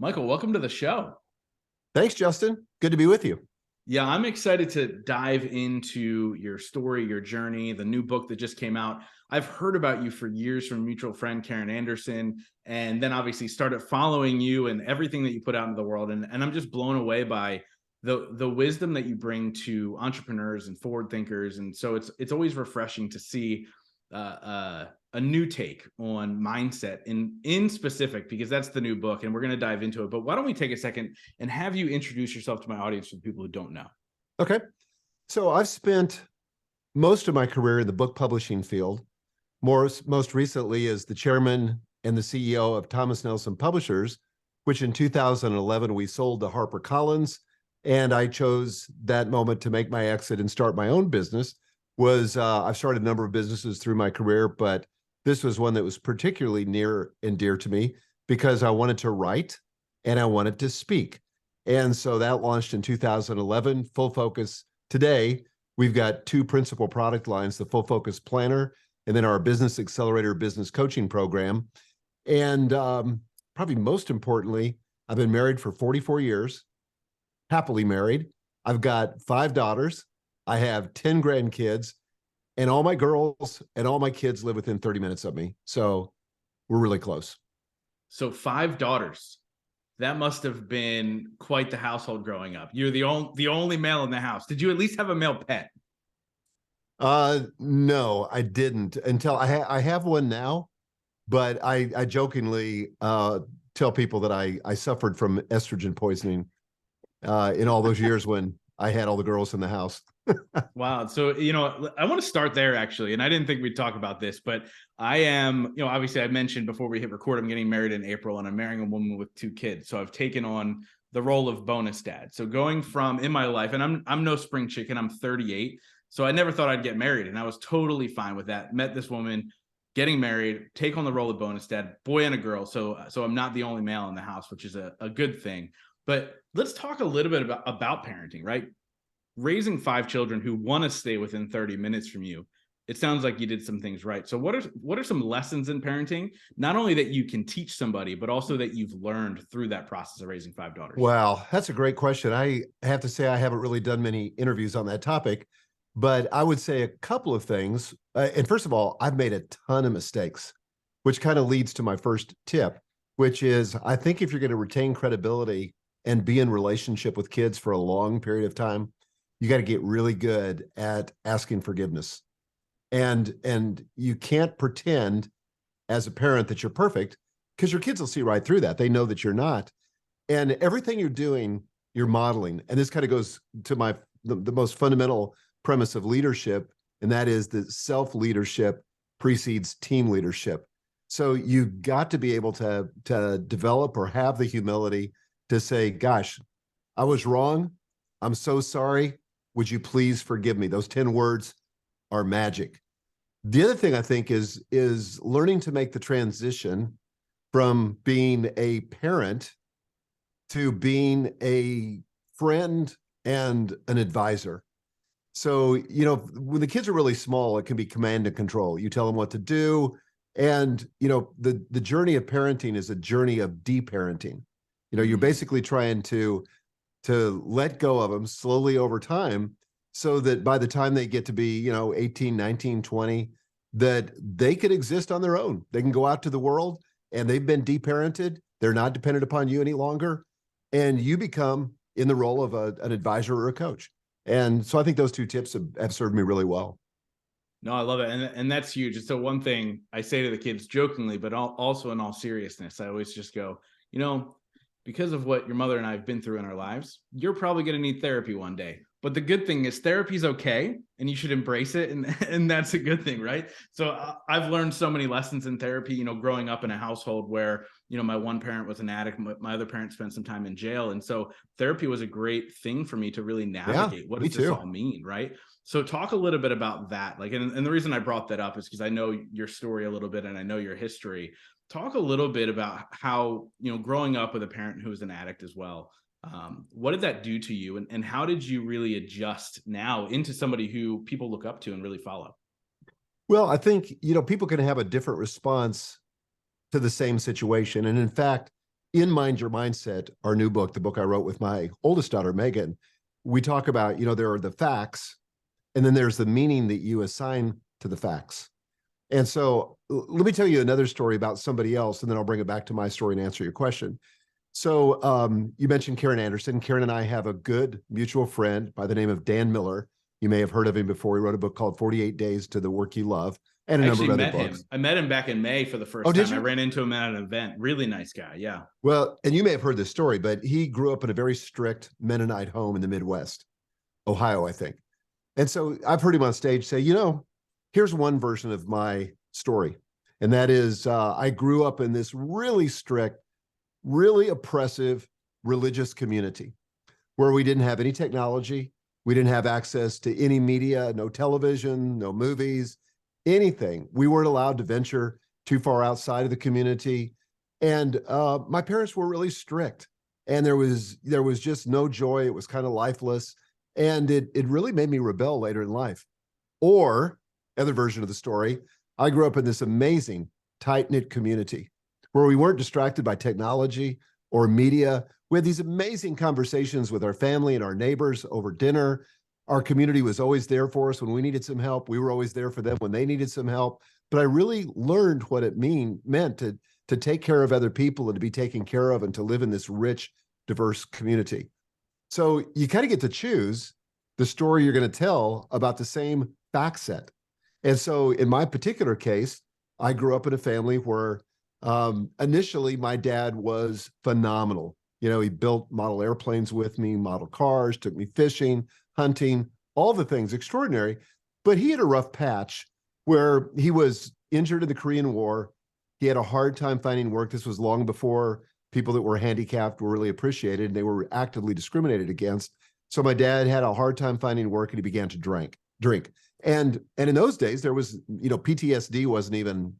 Michael, welcome to the show. Thanks, Justin. Good to be with you. Yeah, I'm excited to dive into your story, your journey, the new book that just came out. I've heard about you for years from a mutual friend, Karen Anderson, and then obviously started following you and everything that you put out into the world. And I'm just blown away by the wisdom that you bring to entrepreneurs and forward thinkers. And so it's always refreshing to see a new take on mindset in specific, because that's the new book and we're going to dive into it. But why don't we take a second and have you introduce yourself to my audience for the people who don't know? Okay. So I've spent most of my career in the book publishing field. Most recently as the chairman and the CEO of Thomas Nelson Publishers, which in 2011 we sold to HarperCollins. And I chose that moment to make my exit and start my own business. I've started a number of businesses through my career, but this was one that was particularly near and dear to me because I wanted to write and I wanted to speak. And so that launched in 2011, Full Focus. Today, we've got two principal product lines, the Full Focus Planner and then our Business Accelerator business coaching program. And probably most importantly, I've been married for 44 years, happily married. I've got 5 daughters. I have 10 grandkids, and all my girls and all my kids live within 30 minutes of me. So we're really close. So 5 daughters. That must have been quite the household growing up. You're the only male in the house. Did you at least have a male pet? No, I didn't until I have one now, but I jokingly tell people that I suffered from estrogen poisoning in all those years when I had all the girls in the house. Wow. So, I want to start there actually. And I didn't think we'd talk about this, but I am, obviously I mentioned before we hit record, I'm getting married in April and I'm marrying a woman with 2 kids. So I've taken on the role of bonus dad. So going from in my life, and I'm no spring chicken, I'm 38. So I never thought I'd get married. And I was totally fine with that. Met this woman, getting married, take on the role of bonus dad, boy and a girl. So I'm not the only male in the house, which is a good thing. But let's talk a little bit about parenting, right? Raising 5 children who want to stay within 30 minutes from you. It sounds like you did some things right. So what are some lessons in parenting, not only that you can teach somebody, but also that you've learned through that process of raising 5 daughters? Wow, that's a great question. I have to say I haven't really done many interviews on that topic, but I would say a couple of things. And first of all, I've made a ton of mistakes, which kind of leads to my first tip, which is I think if you're going to retain credibility and be in relationship with kids for a long period of time, you got to get really good at asking forgiveness. And you can't pretend as a parent that you're perfect because your kids will see right through that. They know that you're not. And everything you're doing, you're modeling. And this kind of goes to the most fundamental premise of leadership, and that is that self-leadership precedes team leadership. So you got to be able to develop or have the humility to say, gosh, I was wrong. I'm so sorry. Would you please forgive me? Those 10 words are magic. The other thing I think is learning to make the transition from being a parent to being a friend and an advisor. So, when the kids are really small, it can be command and control. You tell them what to do. And, the journey of parenting is a journey of deparenting. You're basically trying to let go of them slowly over time so that by the time they get to be, 18, 19, 20, that they could exist on their own. They can go out to the world and they've been deparented. They're not dependent upon you any longer. And you become in the role of an advisor or a coach. And so I think those 2 tips have served me really well. No, I love it. And that's huge. So one thing I say to the kids jokingly, but also in all seriousness, I always just go, because of what your mother and I have been through in our lives, you're probably going to need therapy one day. But the good thing is therapy is okay and you should embrace it. And that's a good thing, right? So I've learned so many lessons in therapy, growing up in a household where, my one parent was an addict, my other parent spent some time in jail. And so therapy was a great thing for me to really navigate. What does this all mean, right? So talk a little bit about that. And the reason I brought that up is because I know your story a little bit and I know your history. Talk a little bit about how, growing up with a parent who was an addict as well, what did that do to you? And how did you really adjust now into somebody who people look up to and really follow? Well, I think, people can have a different response to the same situation. And in fact, in Mind Your Mindset, our new book, the book I wrote with my oldest daughter, Megan, we talk about, there are the facts, and then there's the meaning that you assign to the facts. And so let me tell you another story about somebody else, and then I'll bring it back to my story and answer your question. So you mentioned Karen Anderson. Karen and I have a good mutual friend by the name of Dan Miller. You may have heard of him before. He wrote a book called 48 Days to the Work You Love, and a number of other books. I met him back in May for the first time. I ran into him at an event. Really nice guy. Yeah. Well, and you may have heard this story, but he grew up in a very strict Mennonite home in the Midwest, Ohio, I think. And so I've heard him on stage say, here's one version of my story. And that is, I grew up in this really strict, really oppressive religious community where we didn't have any technology. We didn't have access to any media, no television, no movies, anything. We weren't allowed to venture too far outside of the community. And my parents were really strict. And there was just no joy. It was kind of lifeless. And it really made me rebel later in life. Or, other version of the story, I grew up in this amazing, tight-knit community where we weren't distracted by technology or media. We had these amazing conversations with our family and our neighbors over dinner. Our community was always there for us when we needed some help. We were always there for them when they needed some help. But I really learned what it meant to take care of other people and to be taken care of and to live in this rich, diverse community. So you kind of get to choose the story you're going to tell about the same fact set. And so in my particular case, I grew up in a family where initially my dad was phenomenal. He built model airplanes with me, model cars, took me fishing, hunting, all the things extraordinary. But he had a rough patch where he was injured in the Korean War. He had a hard time finding work. This was long before people that were handicapped were really appreciated, and they were actively discriminated against. So my dad had a hard time finding work, and he began to drink. And in those days, there was, PTSD wasn't even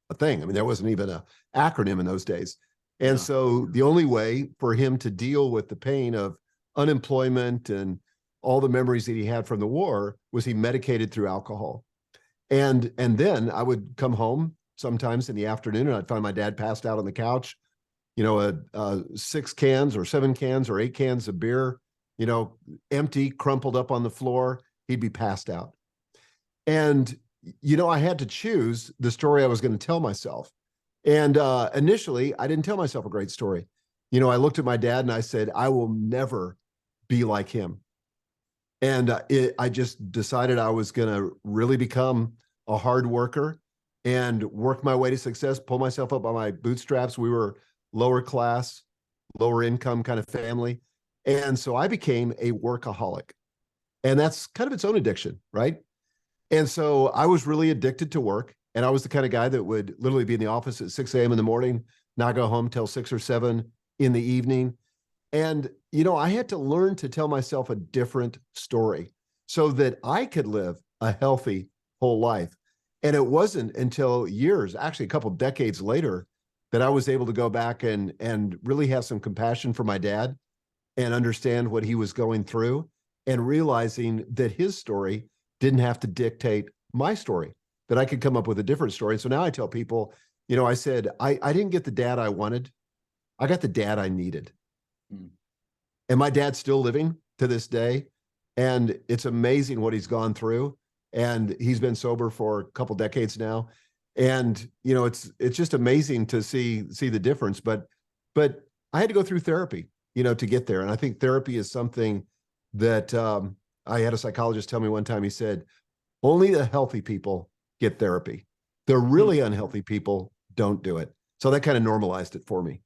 a thing. I mean, there wasn't even an acronym in those days. And so the only way for him to deal with the pain of unemployment and all the memories that he had from the war was he medicated through alcohol. And then I would come home sometimes in the afternoon, and I'd find my dad passed out on the couch, 6 cans or 7 cans or 8 cans of beer, empty, crumpled up on the floor. He'd be passed out. And, I had to choose the story I was going to tell myself. And initially, I didn't tell myself a great story. I looked at my dad and I said, I will never be like him. And I just decided I was going to really become a hard worker and work my way to success, pull myself up by my bootstraps. We were lower class, lower income kind of family. And so I became a workaholic. And that's kind of its own addiction, right? And so I was really addicted to work. And I was the kind of guy that would literally be in the office at 6 a.m. in the morning, not go home till 6 or 7 in the evening. And, I had to learn to tell myself a different story so that I could live a healthy whole life. And it wasn't until years, actually a couple of decades later, that I was able to go back and really have some compassion for my dad and understand what he was going through, and realizing that his story didn't have to dictate my story, that I could come up with a different story. And so now I tell people, I said, I didn't get the dad I wanted. I got the dad I needed. And my dad's still living to this day. And it's amazing what he's gone through. And he's been sober for a couple decades now. And, it's just amazing to see the difference. But I had to go through therapy, to get there. And I think therapy is something that I had a psychologist tell me one time. He said, only the healthy people get therapy. The really unhealthy people don't do it. So that kind of normalized it for me.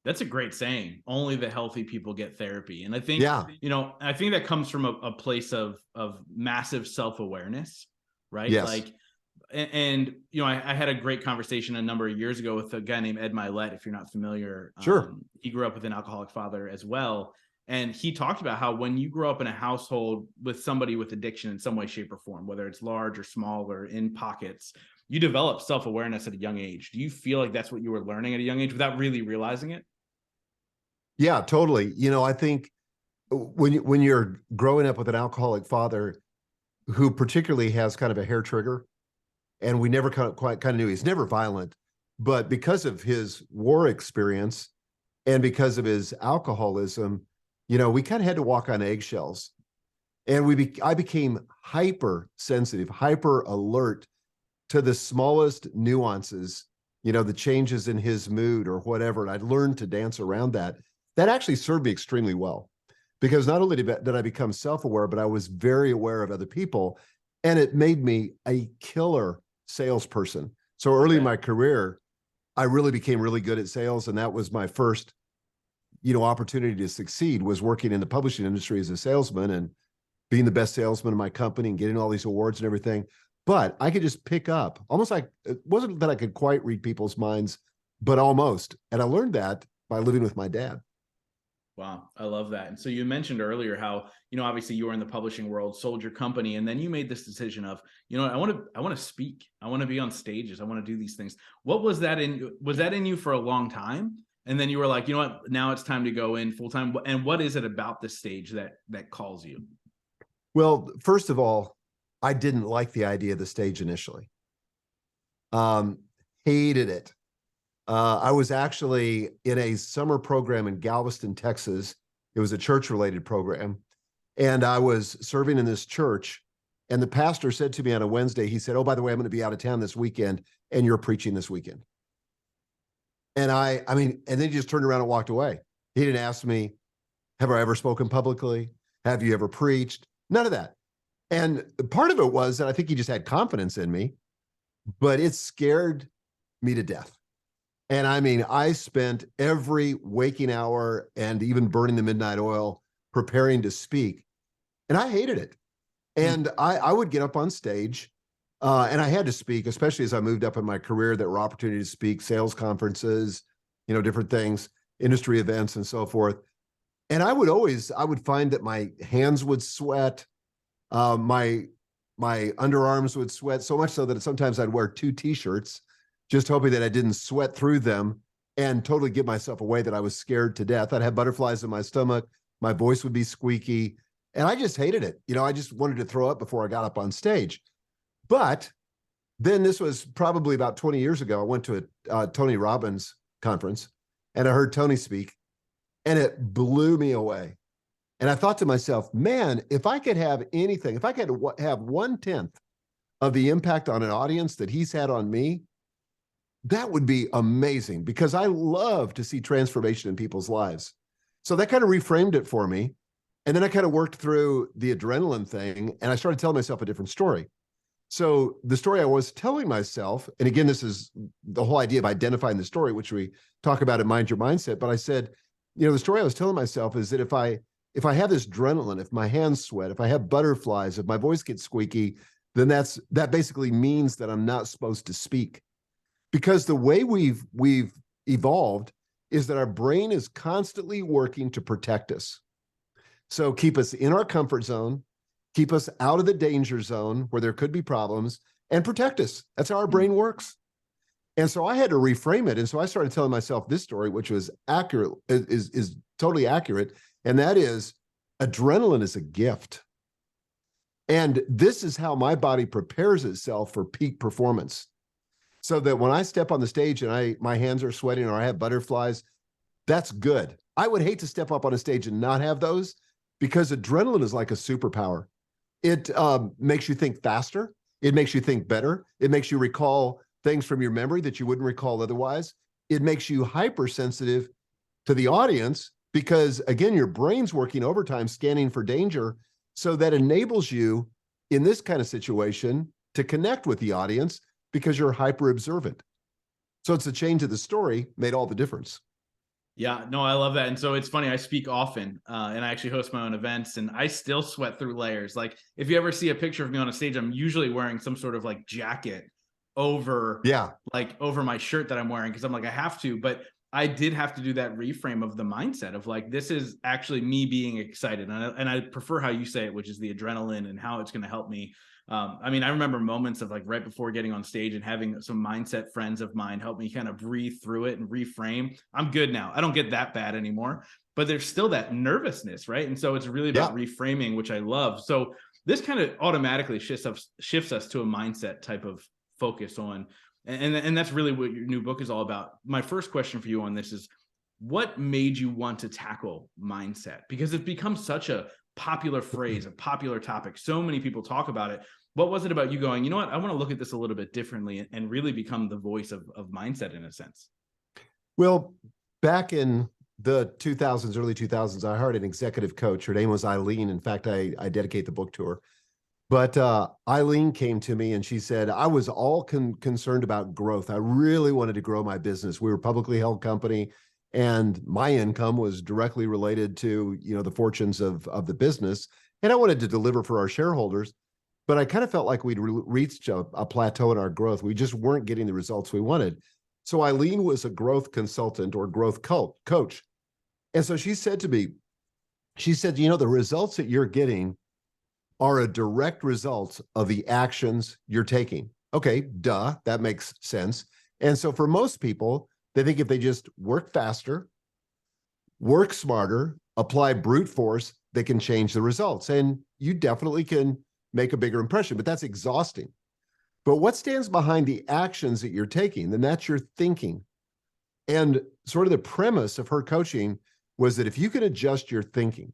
That's a great saying. Only the healthy people get therapy. And I think, I think that comes from a place of massive self-awareness, right? Yes. I had a great conversation a number of years ago with a guy named Ed Milet, if you're not familiar. Sure. He grew up with an alcoholic father as well. And he talked about how when you grow up in a household with somebody with addiction in some way, shape, or form, whether it's large or small or in pockets, you develop self-awareness at a young age. Do you feel like that's what you were learning at a young age without really realizing it? Yeah, totally. I think when you're growing up with an alcoholic father who particularly has kind of a hair trigger, and we never quite knew, he's never violent, but because of his war experience, And because of his alcoholism, we kind of had to walk on eggshells. And I became hyper sensitive, hyper alert to the smallest nuances, the changes in his mood or whatever. And I'd learned to dance around that. That actually served me extremely well, because not only did I become self-aware, but I was very aware of other people. And it made me a killer salesperson. So early in my career, I really became really good at sales. And that was my first, opportunity to succeed, was working in the publishing industry as a salesman and being the best salesman in my company and getting all these awards and everything. But I could just pick up, almost like, it wasn't that I could quite read people's minds, but almost. And I learned that by living with my dad. Wow, I love that. And so you mentioned earlier how, obviously you were in the publishing world, sold your company, and then you made this decision of, I want to speak. I want to be on stages. I want to do these things. What was that in you for a long time? And then you were like, now it's time to go in full time. And what is it about the stage that calls you? Well, first of all, I didn't like the idea of the stage initially. Hated it. I was actually in a summer program in Galveston, Texas. It was a church-related program. And I was serving in this church. And the pastor said to me on a Wednesday, he said, "Oh, by the way, I'm going to be out of town this weekend, and you're preaching this weekend." And and then he just turned around and walked away. He didn't ask me, "Have I ever spoken publicly? Have you ever preached?" None of that. And part of it was that I think he just had confidence in me, but it scared me to death. And I spent every waking hour and even burning the midnight oil preparing to speak. And I hated it. And I would get up on stage and I had to speak, especially as I moved up in my career. There were opportunities to speak, sales conferences, different things, industry events and so forth. And I would find that my hands would sweat. My underarms would sweat so much so that sometimes I'd wear 2 t-shirts, just hoping that I didn't sweat through them and totally give myself away that I was scared to death. I'd have butterflies in my stomach. My voice would be squeaky. And I just hated it. I just wanted to throw up before I got up on stage. But then this was probably about 20 years ago. I went to a Tony Robbins conference and I heard Tony speak, and it blew me away. And I thought to myself, man, if I could have anything, if I could have 1/10 of the impact on an audience that he's had on me, that would be amazing, because I love to see transformation in people's lives. So that kind of reframed it for me. And then I kind of worked through the adrenaline thing, and I started telling myself a different story. So the story I was telling myself, and again, this is the whole idea of identifying the story, which we talk about in Mind Your Mindset. But I said, the story I was telling myself is that if I have this adrenaline, if my hands sweat, if I have butterflies, if my voice gets squeaky, then that basically means that I'm not supposed to speak. Because the way we've evolved is that our brain is constantly working to protect us. So keep us in our comfort zone, keep us out of the danger zone where there could be problems, and protect us. That's how our brain works. And so I had to reframe it. And so I started telling myself this story, which was accurate, is totally accurate. And that is, adrenaline is a gift. And this is how my body prepares itself for peak performance. So that when I step on the stage and my hands are sweating or I have butterflies, that's good. I would hate to step up on a stage and not have those, because adrenaline is like a superpower. It makes you think faster. It makes you think better. It makes you recall things from your memory that you wouldn't recall otherwise. It makes you hypersensitive to the audience because, again, your brain's working overtime scanning for danger. So that enables you in this kind of situation to connect with the audience because you're hyper observant. So it's the change of the story made all the difference. Yeah, no, I love that. And so it's funny, I speak often and I actually host my own events, and I still sweat through layers. Like if you ever see a picture of me on a stage, I'm usually wearing some sort of like jacket over over my shirt that I'm wearing, because I'm like, I have to. But I did have to do that reframe of the mindset of like, this is actually me being excited. And I prefer how you say it, which is the adrenaline and how it's going to help me. I remember moments of like right before getting on stage and having some mindset friends of mine help me kind of breathe through it and reframe. I'm good now. I don't get that bad anymore, but there's still that nervousness, right? And so it's really about reframing, which I love. So this kind of automatically shifts us to a mindset type of focus on, and that's really what your new book is all about. My first question for you on this is, what made you want to tackle mindset? Because it's become such a popular phrase, a popular topic. So many people talk about it. What was it about you going, you know what, I want to look at this a little bit differently and really become the voice of mindset in a sense? Well, back in the 2000s, early 2000s, I hired an executive coach. Her name was Eileen. In fact, I dedicate the book to her. But Eileen came to me and she said, I was all concerned about growth. I really wanted to grow my business. We were a publicly held company, and my income was directly related to, the fortunes of the business. And I wanted to deliver for our shareholders. But I kind of felt like we'd reached a plateau in our growth. We just weren't getting the results we wanted. So Eileen was a growth consultant or growth coach. And so she said to me, she said, the results that you're getting are a direct result of the actions you're taking. Okay, duh, that makes sense. And so for most people, they think if they just work faster, work smarter, apply brute force, they can change the results. And you definitely can make a bigger impression, but that's exhausting. But what stands behind the actions that you're taking? Then that's your thinking. And sort of the premise of her coaching was that if you can adjust your thinking,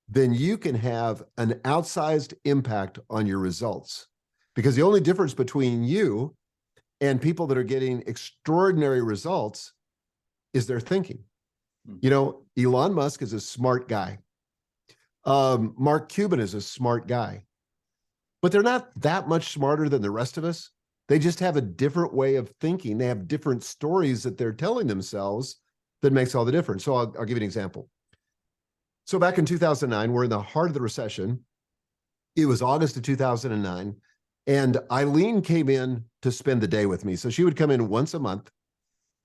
then you can have an outsized impact on your results. Because the only difference between you and people that are getting extraordinary results is their thinking. Elon Musk is a smart guy. Mark Cuban is a smart guy. But they're not that much smarter than the rest of us. They just have a different way of thinking. They have different stories that they're telling themselves that makes all the difference. So I'll give you an example. So back in 2009, we're in the heart of the recession. It was August of 2009. And Eileen came in to spend the day with me. So she would come in once a month.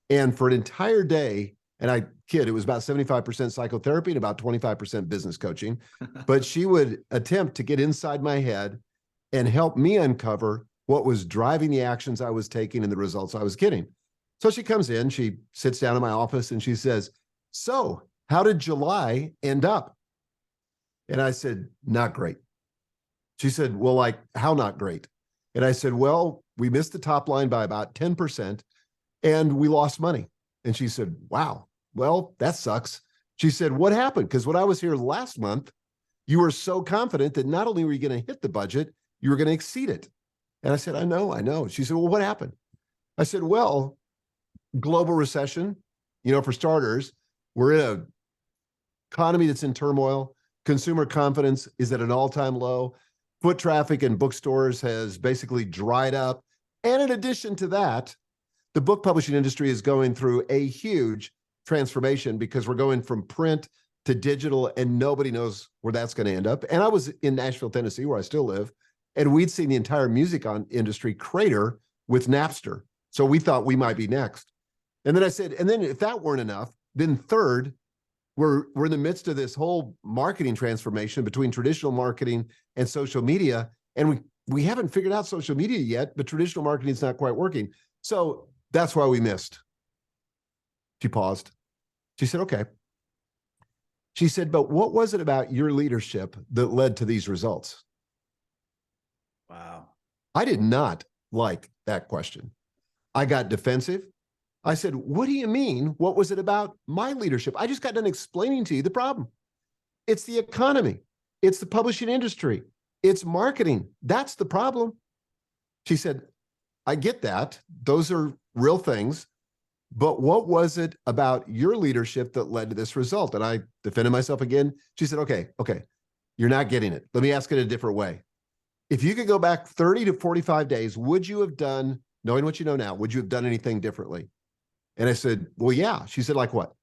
And for an entire day, and I kid, it was about 75% psychotherapy and about 25% business coaching. But she would attempt to get inside my head and help me uncover what was driving the actions I was taking and the results I was getting. So she comes in, she sits down in my office and she says, so how did July end up? And I said, not great. She said, well, like, how not great? And I said, well, we missed the top line by about 10% and we lost money. And she said, wow, well, that sucks. She said, what happened? Because when I was here last month, you were so confident that not only were you going to hit the budget, you were going to exceed it. And I said, I know. She said, well, what happened? I said, well, global recession, for starters, we're in an economy that's in turmoil. Consumer confidence is at an all-time low. Foot traffic in bookstores has basically dried up. And in addition to that, the book publishing industry is going through a huge transformation because we're going from print to digital and nobody knows where that's going to end up. And I was in Nashville, Tennessee, where I still live, and we'd seen the entire music industry crater with Napster. So we thought we might be next. And then I said, and then if that weren't enough, then third, we're in the midst of this whole marketing transformation between traditional marketing and social media. And we haven't figured out social media yet, but traditional marketing is not quite working. So that's why we missed. She paused. She said, okay. She said, but what was it about your leadership that led to these results? Wow. I did not like that question. I got defensive. I said, what do you mean? What was it about my leadership? I just got done explaining to you the problem. It's the economy. It's the publishing industry. It's marketing. That's the problem. She said, I get that. Those are real things. But what was it about your leadership that led to this result? And I defended myself again. She said, okay, you're not getting it. Let me ask it a different way. If you could go back 30 to 45 days, would you have done, knowing what you know now, would you have done anything differently? And I said, well, yeah. She said, like what?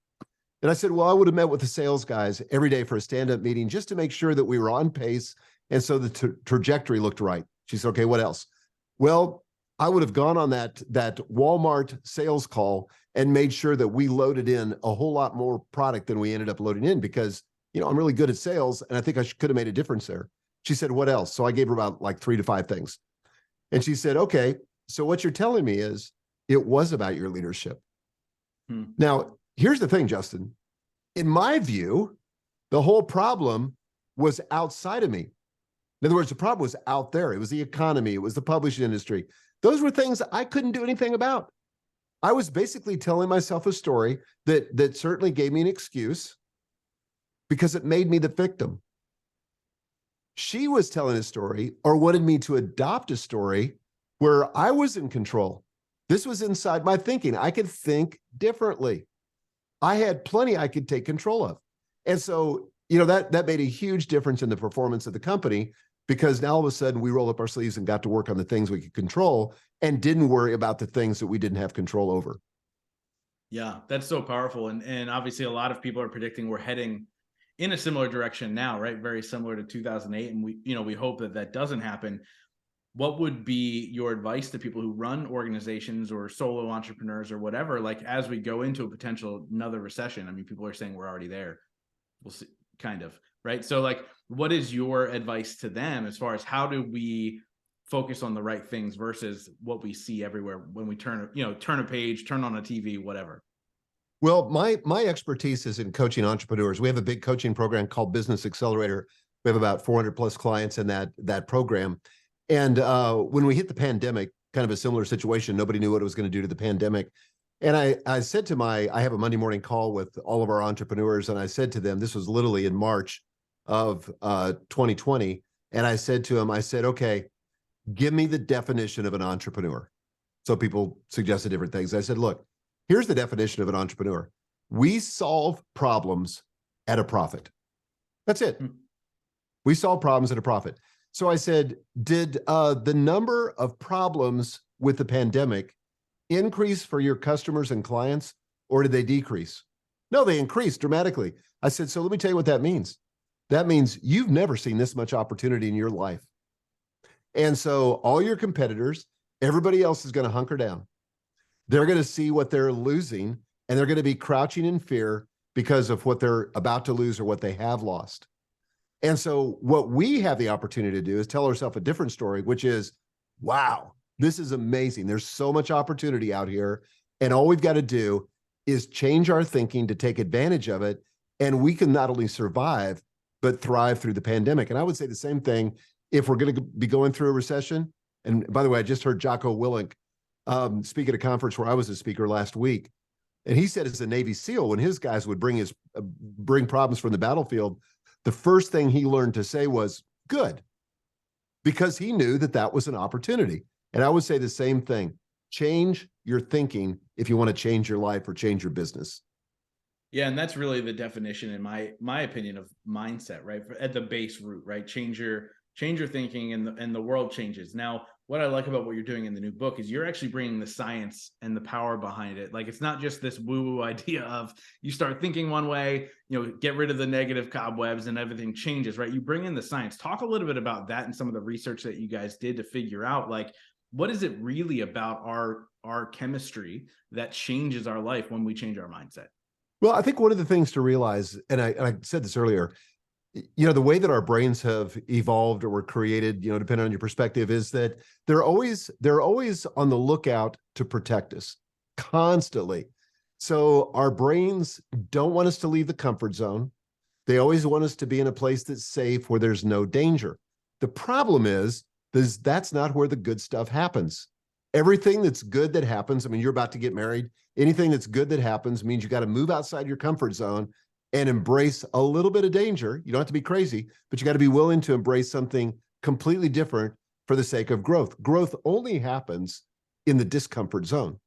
And I said, well, I would have met with the sales guys every day for a stand-up meeting just to make sure that we were on pace. And so the trajectory looked right. She said, okay, what else? Well, I would have gone on that Walmart sales call and made sure that we loaded in a whole lot more product than we ended up loading in because, I'm really good at sales and I think I could have made a difference there. She said, what else? So I gave her about like 3 to 5 things. And she said, okay, so what you're telling me is it was about your leadership. Now, here's the thing, Justin. In my view, the whole problem was outside of me. In other words, the problem was out there. It was the economy. It was the publishing industry. Those were things I couldn't do anything about. I was basically telling myself a story that certainly gave me an excuse because it made me the victim. She was telling a story or wanted me to adopt a story where I was in control. This was inside my thinking. I could think differently. I had plenty I could take control of. And so, that made a huge difference in the performance of the company, because now all of a sudden we rolled up our sleeves and got to work on the things we could control and didn't worry about the things that we didn't have control over. Yeah, that's so powerful. And obviously a lot of people are predicting we're heading in a similar direction now, right? Very similar to 2008. And we hope that that doesn't happen. What would be your advice to people who run organizations or solo entrepreneurs or whatever, like as we go into a potential another recession? I mean, people are saying we're already there. We'll see, kind of, right? So like, what is your advice to them as far as how do we focus on the right things versus what we see everywhere when we turn a page, turn on a TV, whatever? Well, my expertise is in coaching entrepreneurs. We have a big coaching program called Business Accelerator. We have about 400 plus clients in that program. And when we hit the pandemic, kind of a similar situation, nobody knew what it was going to do to the pandemic. And I said to I have a Monday morning call with all of our entrepreneurs, and I said to them, this was literally in March of 2020. And I said to them, okay, give me the definition of an entrepreneur. So people suggested different things. I said, look, here's the definition of an entrepreneur. We solve problems at a profit. That's it. We solve problems at a profit. So I said, did the number of problems with the pandemic increase for your customers and clients, or did they decrease? No, they increased dramatically. I said, so let me tell you what that means. That means you've never seen this much opportunity in your life. And so all your competitors, everybody else is going to hunker down. They're going to see what they're losing, and they're going to be crouching in fear because of what they're about to lose or what they have lost. And so what we have the opportunity to do is tell ourselves a different story, which is, wow, this is amazing. There's so much opportunity out here. And all we've got to do is change our thinking to take advantage of it. And we can not only survive, but thrive through the pandemic. And I would say the same thing if we're going to be going through a recession. And by the way, I just heard Jocko Willink speak at a conference where I was a speaker last week. And he said as a Navy SEAL, when his guys would bring problems from the battlefield, the first thing he learned to say was good, because he knew that was an opportunity. And I would say the same thing. Change your thinking if you want to change your life or change your business. Yeah, and that's really the definition, in my opinion, of mindset, right? At the base root, right? Change your thinking, and the world changes. Now, what I like about what you're doing in the new book is you're actually bringing the science and the power behind it. Like, it's not just this woo-woo idea of you start thinking one way, get rid of the negative cobwebs and everything changes, right? You bring in the science. Talk a little bit about that and some of the research that you guys did to figure out, like, what is it really about our chemistry that changes our life when we change our mindset? Well, I think one of the things to realize, and I said this earlier, the way that our brains have evolved or were created, depending on your perspective, is that they're always on the lookout to protect us constantly. So our brains don't want us to leave the comfort zone. They always want us to be in a place that's safe, where there's no danger. The problem is that's not where the good stuff happens. Everything that's good that happens, I mean, you're about to get married. Anything that's good that happens means you got to move outside your comfort zone and embrace a little bit of danger. You don't have to be crazy, but you got to be willing to embrace something completely different for the sake of growth. Growth only happens in the discomfort zone.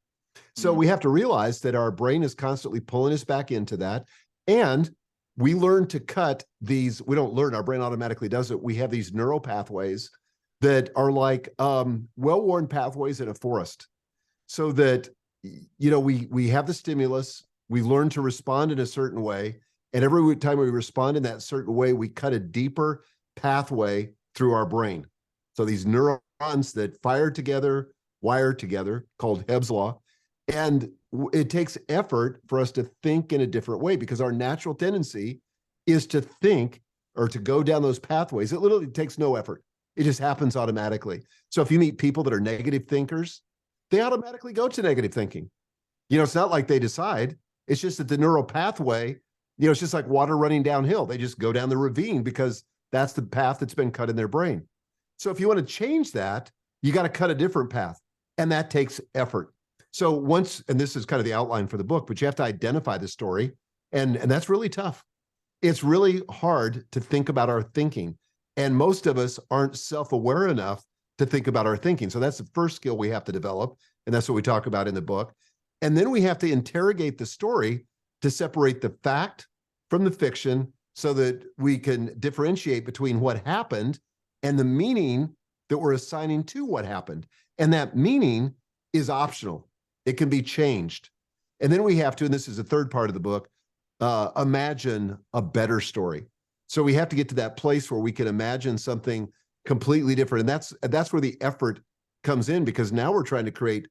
So we have to realize that our brain is constantly pulling us back into that. And we learn to cut these. We don't learn, our brain automatically does it. We have these neural pathways that are like well-worn pathways in a forest, so that, we have the stimulus, we learn to respond in a certain way. And every time we respond in that certain way, we cut a deeper pathway through our brain. So these neurons that fire together, wire together, called Hebb's law. And it takes effort for us to think in a different way, because our natural tendency is to think or to go down those pathways. It literally takes no effort. It just happens automatically. So if you meet people that are negative thinkers, they automatically go to negative thinking. It's not like they decide. It's just that the neural pathway, it's just like water running downhill. They just go down the ravine because that's the path that's been cut in their brain. So if you want to change that, you got to cut a different path. And that takes effort. So once, and this is kind of the outline for the book, but you have to identify the story. And that's really tough. It's really hard to think about our thinking. And most of us aren't self-aware enough to think about our thinking. So that's the first skill we have to develop. And that's what we talk about in the book. And then we have to interrogate the story to separate the fact from the fiction so that we can differentiate between what happened and the meaning that we're assigning to what happened. And that meaning is optional. It can be changed. And then we have to, and this is the third part of the book, imagine a better story. So we have to get to that place where we can imagine something completely different. And that's where the effort comes in, because now we're trying to create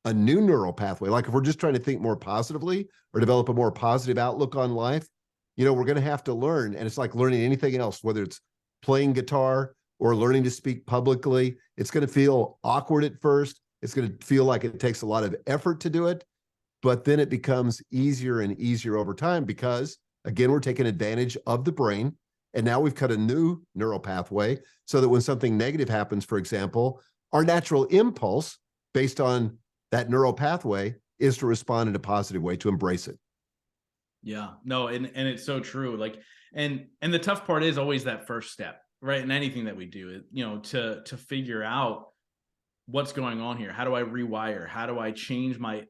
a new neural pathway. Like if we're just trying to think more positively or develop a more positive outlook on life, we're going to have to learn. And it's like learning anything else, whether it's playing guitar or learning to speak publicly. It's going to feel awkward at first. It's going to feel like it takes a lot of effort to do it, but then it becomes easier and easier over time because, again, we're taking advantage of the brain. And now we've cut a new neural pathway so that when something negative happens, for example, our natural impulse based on that neural pathway is to respond in a positive way, to embrace it. Yeah, no, and it's so true. Like, and the tough part is always that first step, right? In anything that we do, to figure out what's going on here. How do I rewire? How do I change my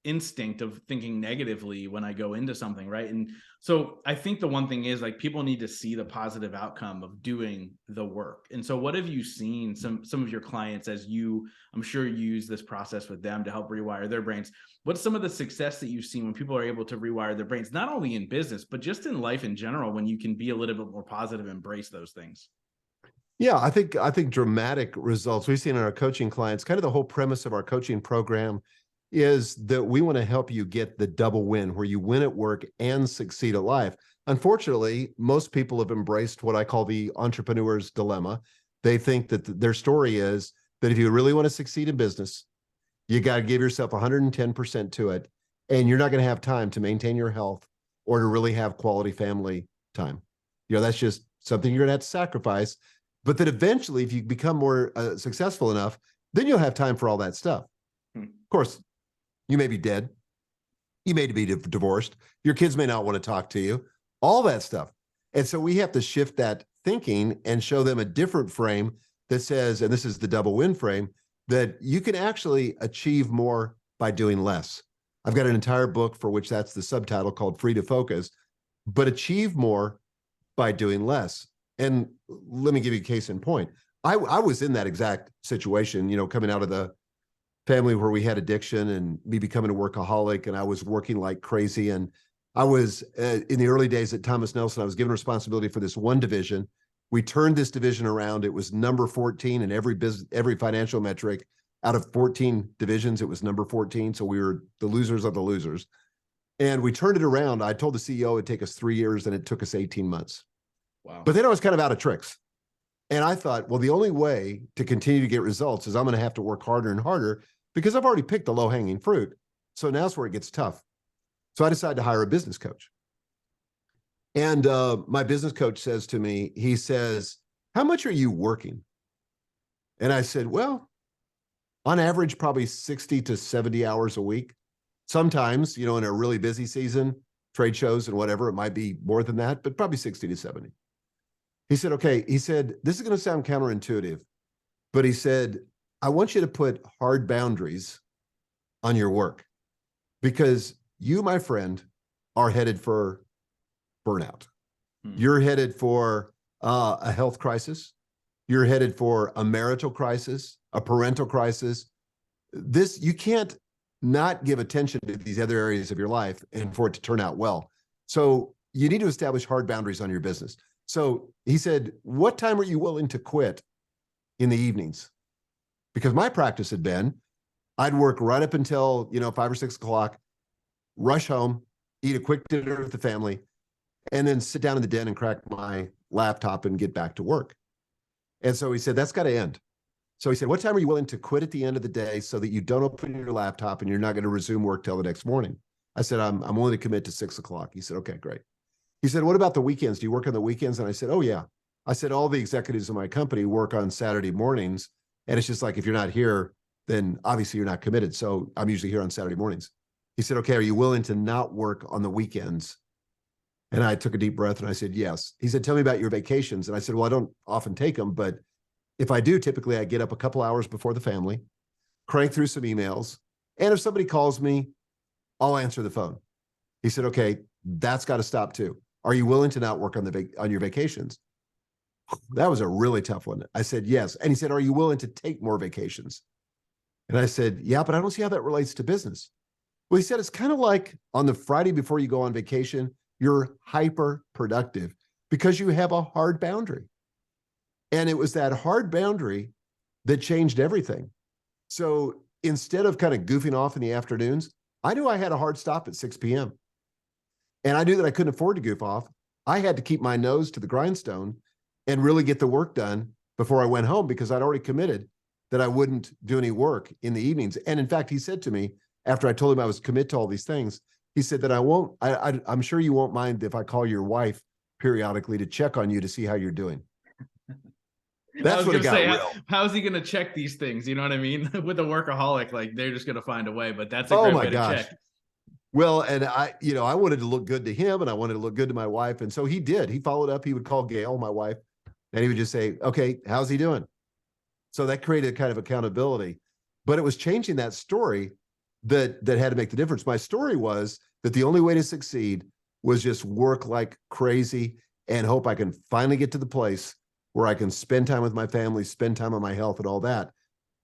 instinct of thinking negatively when I go into something, right? And so I think the one thing is, like, people need to see the positive outcome of doing the work. And so what have you seen some of your clients, as I'm sure you use this process with them to help rewire their brains? What's some of the success that you've seen when people are able to rewire their brains, not only in business, but just in life in general, when you can be a little bit more positive, embrace those things? Yeah, I think dramatic results we've seen in our coaching clients. Kind of the whole premise of our coaching program is that we want to help you get the double win, where you win at work and succeed at life. Unfortunately, most people have embraced what I call the entrepreneur's dilemma. They think that their story is that if you really want to succeed in business, you got to give yourself 110% to it, and you're not going to have time to maintain your health or to really have quality family time. That's just something you're going to have to sacrifice. But that eventually, if you become more successful enough, then you'll have time for all that stuff. Of course, you may be dead. You may be divorced. Your kids may not want to talk to you, all that stuff. And so we have to shift that thinking and show them a different frame that says, and this is the double win frame, that you can actually achieve more by doing less. I've got an entire book for which that's the subtitle, called Free to Focus, but achieve more by doing less. And let me give you a case in point. I was in that exact situation, coming out of the family where we had addiction and me becoming a workaholic, and I was working like crazy. And I was in the early days at Thomas Nelson, I was given responsibility for this one division. We turned this division around. It was number 14 in every financial metric. Out of 14 divisions, it was number 14. So we were the losers of the losers. And we turned it around. I told the CEO it'd take us 3 years, and it took us 18 months. Wow. But then I was kind of out of tricks. And I thought, well, the only way to continue to get results is I'm going to have to work harder and harder, because I've already picked the low-hanging fruit. So now's where it gets tough. So I decided to hire a business coach. And my business coach says to me, he says, "How much are you working?" And I said, "Well, on average, probably 60 to 70 hours a week. Sometimes, in a really busy season, trade shows and whatever, it might be more than that, but probably 60 to 70. He said, "Okay." He said, "This is going to sound counterintuitive, but," he said, "I want you to put hard boundaries on your work, because you, my friend, are headed for burnout. You're headed for a health crisis. You're headed for a marital crisis, a parental crisis. You can't not give attention to these other areas of your life and for it to turn out well. So you need to establish hard boundaries on your business." So he said, "What time are you willing to quit in the evenings?" Because my practice had been, I'd work right up until, 5 or 6 o'clock, rush home, eat a quick dinner with the family, and then sit down in the den and crack my laptop and get back to work. And so he said, "That's got to end." So he said, "What time are you willing to quit at the end of the day so that you don't open your laptop and you're not going to resume work till the next morning?" I said, I'm willing to commit to 6 o'clock. He said, "Okay, great." He said, "What about the weekends? Do you work on the weekends?" And I said, "Oh, yeah." I said, "All the executives in my company work on Saturday mornings. And it's just like, if you're not here, then obviously you're not committed. So I'm usually here on Saturday mornings. He said, okay, are you willing to not work on the weekends? And I took a deep breath and I said, yes. He said, tell me about your vacations. And I said, well, I don't often take them, but if I do, typically I get up a couple hours before the family, crank through some emails. And if somebody calls me, I'll answer the phone. He said, okay, that's got to stop too. Are you willing to not work on on your vacations? That was a really tough one. I said, yes. And he said, are you willing to take more vacations? And I said, yeah, but I don't see how that relates to business. Well, he said, it's kind of like on the Friday before you go on vacation, you're hyper productive because you have a hard boundary. And it was that hard boundary that changed everything. So instead of kind of goofing off in the afternoons, I knew I had a hard stop at 6 p.m. And I knew that I couldn't afford to goof off. I had to keep my nose to the grindstone and really get the work done before I went home because I'd already committed that I wouldn't do any work in the evenings. And in fact, he said to me, after I told him I was committed to all these things, he said that I'm sure you won't mind if I call your wife periodically to check on you to see how you're doing. That's what it got real. How's he going to check these things? You know what I mean? With a workaholic, like they're just going to find a way, but that's a great way to check. Well, and I wanted to look good to him and I wanted to look good to my wife. And so he did. He followed up. He would call Gail, my wife, and he would just say, okay, how's he doing? So that created kind of accountability, but it was changing that story that had to make the difference. My story was that the only way to succeed was just work like crazy and hope I can finally get to the place where I can spend time with my family, spend time on my health and all that.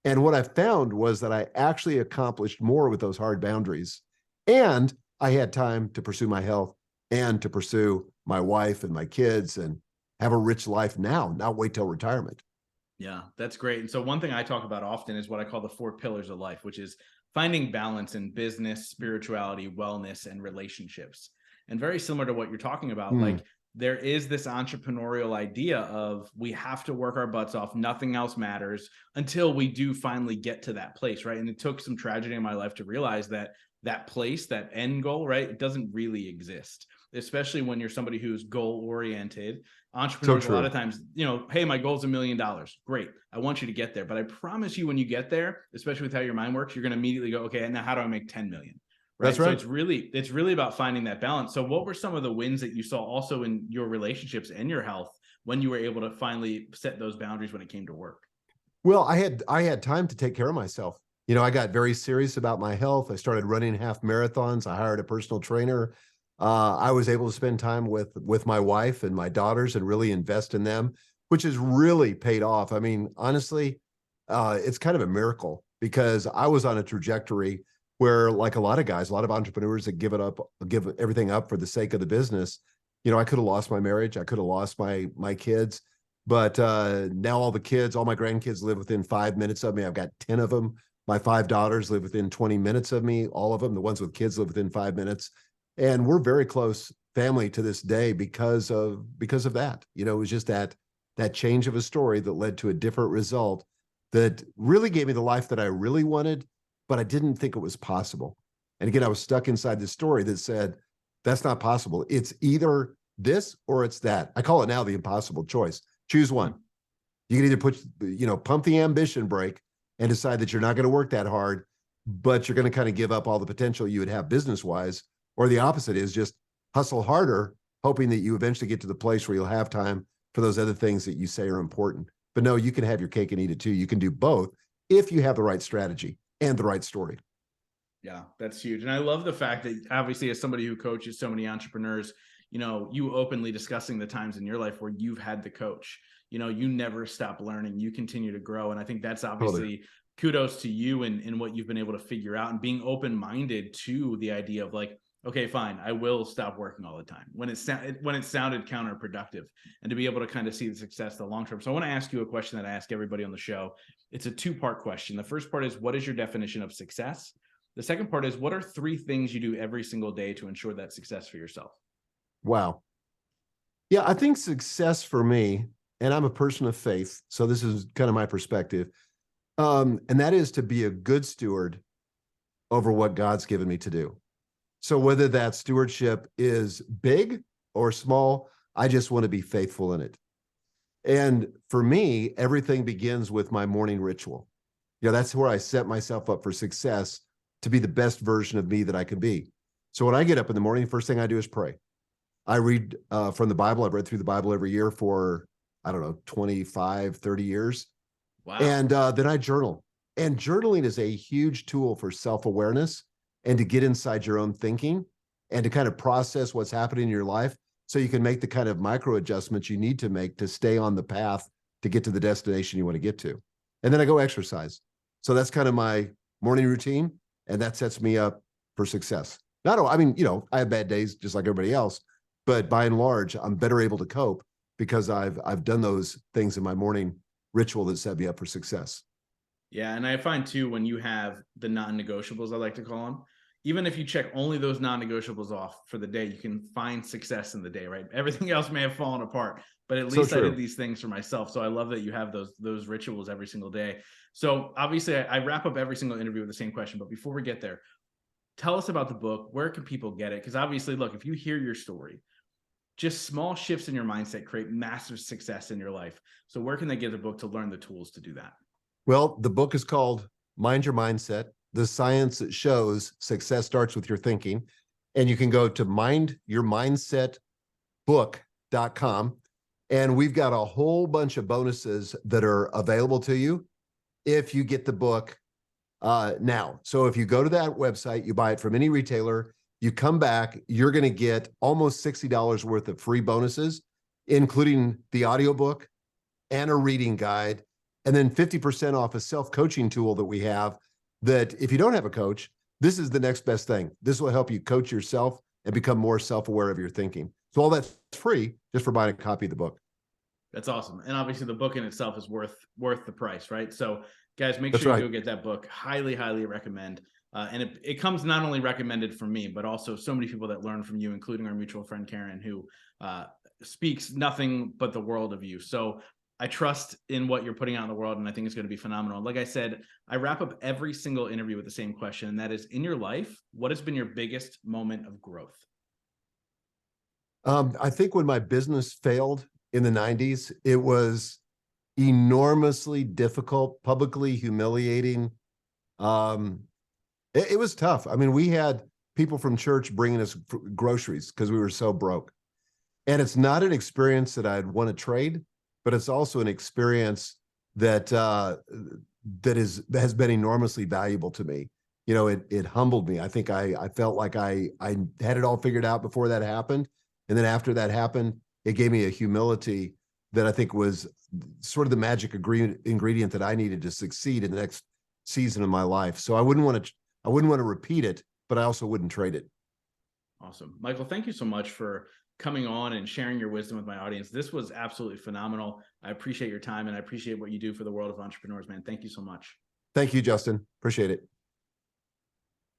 And what I found was that I actually accomplished more with those hard boundaries. And I had time to pursue my health and to pursue my wife and my kids and have a rich life now, not wait till retirement. Yeah, that's great. And so one thing I talk about often is what I call the 4 pillars of life, which is finding balance in business, spirituality, wellness, and relationships. And very similar to what you're talking about, like there is this entrepreneurial idea of we have to work our butts off. Nothing else matters until we do finally get to that place, right? And it took some tragedy in my life to realize that that place, that end goal, right? It doesn't really exist, especially when you're somebody who's goal oriented. Entrepreneurs, a lot of times, hey, my goal is $1 million. Great. I want you to get there. But I promise you, when you get there, especially with how your mind works, you're going to immediately go, okay, and now how do I make 10 million? Right. That's right. So it's really about finding that balance. So what were some of the wins that you saw also in your relationships and your health when you were able to finally set those boundaries when it came to work? Well, I had time to take care of myself. I got very serious about my health. I started running half marathons. I hired a personal trainer. I was able to spend time with my wife and my daughters and really invest in them, which has really paid off. I mean, honestly, it's kind of a miracle because I was on a trajectory where, like a lot of guys, a lot of entrepreneurs that give everything up for the sake of the business. I could have lost my marriage. I could have lost my kids, but now all my grandkids live within 5 minutes of me. I've got 10 of them. My 5 daughters live within 20 minutes of me. All of them, the ones with kids, live within 5 minutes. And we're very close family to this day because of that. It was just that change of a story that led to a different result that really gave me the life that I really wanted, but I didn't think it was possible. And again, I was stuck inside this story that said, that's not possible. It's either this or it's that. I call it now the impossible choice. Choose one. You can either pump the ambition brake and decide that you're not going to work that hard, but you're going to kind of give up all the potential you would have business-wise. Or the opposite is just hustle harder, hoping that you eventually get to the place where you'll have time for those other things that you say are important. But no, you can have your cake and eat it too. You can do both if you have the right strategy and the right story. Yeah, that's huge. And I love the fact that obviously as somebody who coaches so many entrepreneurs, you openly discussing the times in your life where you've had the coach, you never stop learning, you continue to grow. And I think that's obviously kudos to you and what you've been able to figure out and being open-minded to the idea of like, okay, fine, I will stop working all the time when it sounded counterproductive, and to be able to kind of see the success the long term. So I want to ask you a question that I ask everybody on the show. It's a 2-part question. The first part is, what is your definition of success? The second part is, what are 3 things you do every single day to ensure that success for yourself? Wow. Yeah, I think success for me, and I'm a person of faith, so this is kind of my perspective, and that is to be a good steward over what God's given me to do. So whether that stewardship is big or small, I just want to be faithful in it. And for me, everything begins with my morning ritual. That's where I set myself up for success, to be the best version of me that I can be. So when I get up in the morning, first thing I do is pray. I read from the Bible. I've read through the Bible every year for, I don't know, 25, 30 years. Wow. And then I journal. And journaling is a huge tool for self-awareness and to get inside your own thinking and to kind of process what's happening in your life, so you can make the kind of micro adjustments you need to make to stay on the path to get to the destination you want to get to. And then I go exercise. So that's kind of my morning routine, and that sets me up for success. I mean, I have bad days just like everybody else, but by and large, I'm better able to cope because I've done those things in my morning ritual that set me up for success. Yeah, and I find too, when you have the non-negotiables, I like to call them, even if you check only those non-negotiables off for the day, you can find success in the day, right? Everything else may have fallen apart, but at So least I did true. these things for myself. So I love that you have those rituals every single day. So obviously, I wrap up every single interview with the same question, but before we get there, tell us about the book. Where can people get it? Because obviously, look, if you hear your story, just small shifts in your mindset create massive success in your life. So where can they get the book to learn the tools to do that? Well, the book is called Mind Your Mindset: The Science That Shows Success Starts With Your Thinking. And you can go to mindyourmindsetbook.com. And we've got a whole bunch of bonuses that are available to you if you get the book now. So if you go to that website, you buy it from any retailer, you come back, you're going to get almost $60 worth of free bonuses, including the audiobook and a reading guide, and then 50% off a self-coaching tool that we have, that if you don't have a coach, this is the next best thing. This will help you coach yourself and become more self-aware of your thinking. So all that's free just for buying a copy of the book. That's awesome. And obviously the book in itself is worth the price, right? So guys, make That's sure you right. go get that book. Highly, highly recommend. And it comes not only recommended from me, but also so many people that learn from you, including our mutual friend Karen, who speaks nothing but the world of you. So I trust in what you're putting out in the world, and I think it's going to be phenomenal. Like I said, I wrap up every single interview with the same question, and that is, in your life, what has been your biggest moment of growth? I think when my business failed in the 90s, it was enormously difficult, publicly humiliating. Um, it was tough. I mean, we had people from church bringing us groceries because we were so broke. And it's not an experience that I'd want to trade, but it's also an experience that has been enormously valuable to me. It humbled me. I think I felt like I had it all figured out before that happened. And then after that happened, it gave me a humility that I think was sort of the magic ingredient that I needed to succeed in the next season of my life. So I wouldn't want to repeat it, but I also wouldn't trade it. Awesome. Michael, thank you so much for coming on and sharing your wisdom with my audience. This was absolutely phenomenal. I appreciate your time, and I appreciate what you do for the world of entrepreneurs, man. Thank you so much. Thank you, Justin. Appreciate it.